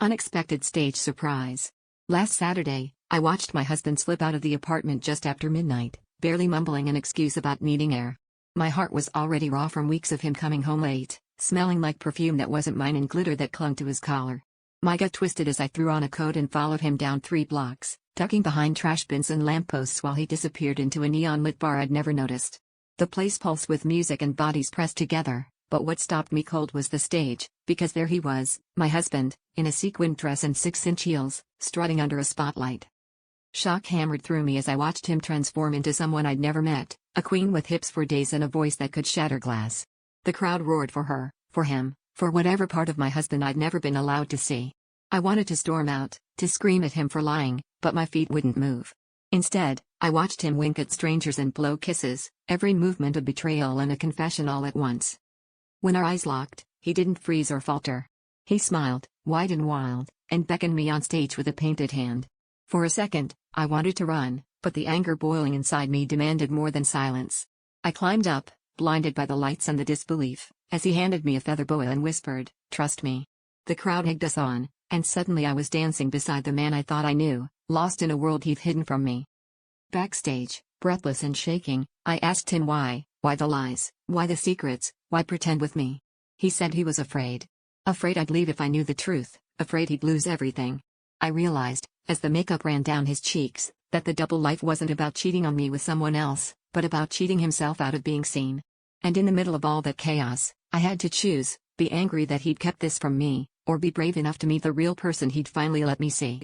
Unexpected stage surprise. Last Saturday, I watched my husband slip out of the apartment just after midnight, barely mumbling an excuse about needing air. My heart was already raw from weeks of him coming home late, smelling like perfume that wasn't mine and glitter that clung to his collar. My gut twisted as I threw on a coat and followed him down 3 blocks, ducking behind trash bins and lampposts while he disappeared into a neon-lit bar I'd never noticed. The place pulsed with music and bodies pressed together, but what stopped me cold was the stage, because there he was, my husband, in a sequined dress and 6-inch heels, strutting under a spotlight. Shock hammered through me as I watched him transform into someone I'd never met, a queen with hips for days and a voice that could shatter glass. The crowd roared for her, for him, for whatever part of my husband I'd never been allowed to see. I wanted to storm out, to scream at him for lying, but my feet wouldn't move. Instead, I watched him wink at strangers and blow kisses, every movement a betrayal and a confession all at once. When our eyes locked, he didn't freeze or falter. He smiled, wide and wild, and beckoned me on stage with a painted hand. For a second, I wanted to run, but the anger boiling inside me demanded more than silence. I climbed up, blinded by the lights and the disbelief, as he handed me a feather boa and whispered, "Trust me." The crowd egged us on, and suddenly I was dancing beside the man I thought I knew, lost in a world he'd hidden from me. Backstage, breathless and shaking, I asked him why the lies, why the secrets, why pretend with me? He said he was afraid. Afraid I'd leave if I knew the truth, afraid he'd lose everything. I realized, as the makeup ran down his cheeks, that the double life wasn't about cheating on me with someone else, but about cheating himself out of being seen. And in the middle of all that chaos, I had to choose, be angry that he'd kept this from me, or be brave enough to meet the real person he'd finally let me see.